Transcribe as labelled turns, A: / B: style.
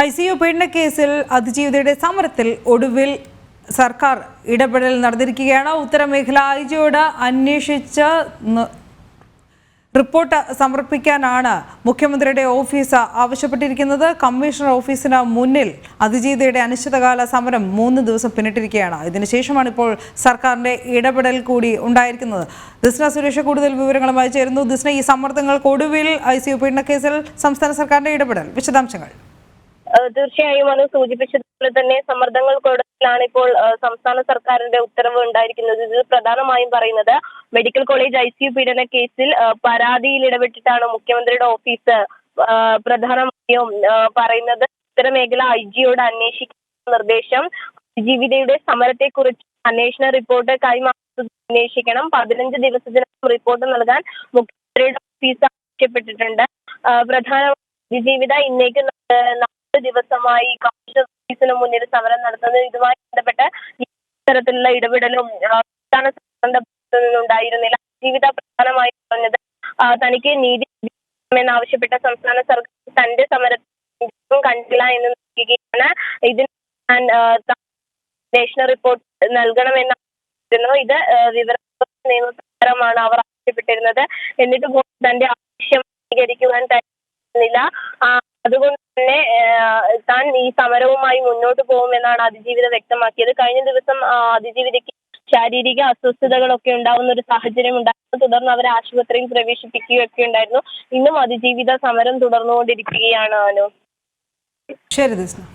A: ICU പീഡനക്കേസിൽ അതിജീവിതയുടെ സമരത്തിൽ ഒടുവിൽ സർക്കാർ ഇടപെടൽ നടന്നിരിക്കുകയാണ്. ഉത്തരമേഖല ഐജിയോട് അന്വേഷിച്ച് റിപ്പോർട്ട് സമർപ്പിക്കാനാണ് മുഖ്യമന്ത്രിയുടെ ഓഫീസ് ആവശ്യപ്പെട്ടിരിക്കുന്നത്. കമ്മീഷണർ ഓഫീസിന് മുന്നിൽ അതിജീവിതയുടെ അനിശ്ചിതകാല സമരം 3 ദിവസം പിന്നിട്ടിരിക്കുകയാണ്. ഇതിനുശേഷമാണ് ഇപ്പോൾ സർക്കാരിന്റെ ഇടപെടൽ കൂടി ഉണ്ടായിരിക്കുന്നത്. ദിസ്ന സുരേഷ് കൂടുതൽ വിവരങ്ങളുമായി ചേരുന്നു. ദിസ്ന, ഈ സമ്മർദ്ദങ്ങൾക്കൊടുവിൽ ICU പീഡനക്കേസിൽ സംസ്ഥാന സർക്കാരിന്റെ ഇടപെടൽ, വിശദാംശങ്ങൾ.
B: തീർച്ചയായും അത് സൂചിപ്പിച്ചതുപോലെ തന്നെ സമ്മർദ്ദങ്ങൾക്കൊടുവിലാണ് ഇപ്പോൾ സംസ്ഥാന സർക്കാരിന്റെ ഉത്തരവ് ഉണ്ടായിരിക്കുന്നത്. ഇത് പ്രധാനമായും പറയുന്നത് മെഡിക്കൽ കോളേജ് ICU പീഡന കേസിൽ പരാതിയിൽ ഇടപെട്ടിട്ടാണ് മുഖ്യമന്ത്രിയുടെ ഓഫീസ് പ്രധാനമായും പറയുന്നത്. ഉത്തരമേഖല IGയോട് അന്വേഷിക്കുന്ന നിർദ്ദേശം, അതിജീവിതയുടെ സമരത്തെക്കുറിച്ച് അന്വേഷണ റിപ്പോർട്ട് കൈമാറുന്നത് അന്വേഷിക്കണം. 15 ദിവസത്തിനകം റിപ്പോർട്ട് നൽകാൻ മുഖ്യമന്ത്രിയുടെ ഓഫീസ് ആവശ്യപ്പെട്ടിട്ടുണ്ട്. പ്രധാനമായും അതിജീവിത ഇന്നേക്ക് 4 ദിവസമായി കമ്മീഷണർ ഓഫീസിന് മുന്നിൽ സമരം നടത്തുന്നത്. ഇതുമായി ബന്ധപ്പെട്ട് ഇത്തരത്തിലുള്ള ഇടപെടലും സംസ്ഥാന സർക്കാരിന്റെ ഭാഗത്തു നിന്നുണ്ടായിരുന്നില്ല. ജീവിത പ്രധാനമായി പറഞ്ഞത് തനിക്ക് നീതി ലഭിക്കണമെന്നാവശ്യപ്പെട്ട സംസ്ഥാന സർക്കാർ തന്റെ സമരത്തിൽ കണ്ടില്ല എന്ന് നൽകുകയാണ്. ഇതിന് അന്വേഷണ റിപ്പോർട്ട് നൽകണമെന്നായിരുന്നു. ഇത് വിവര നിയമപ്രകാരമാണ് അവർ ആവശ്യപ്പെട്ടിരുന്നത്. എന്നിട്ട് തന്റെ ആവശ്യം സ്വീകരിക്കുവാൻ തയ്യാറായിരുന്നില്ല. അതുകൊണ്ട് തന്നെ താൻ ഈ സമരവുമായി മുന്നോട്ട് പോകുമെന്നാണ് അതിജീവിത വ്യക്തമാക്കിയത്. കഴിഞ്ഞ ദിവസം അതിജീവിതയ്ക്ക് ശാരീരിക അസ്വസ്ഥതകളൊക്കെ ഉണ്ടാവുന്ന ഒരു സാഹചര്യം ഉണ്ടായിരുന്നു. തുടർന്ന് അവരെ ആശുപത്രിയിൽ പ്രവേശിപ്പിക്കുകയൊക്കെ ഉണ്ടായിരുന്നു. ഇന്നും അതിജീവിത സമരം തുടർന്നുകൊണ്ടിരിക്കുകയാണ്.
A: ശരി ദിസ്ന.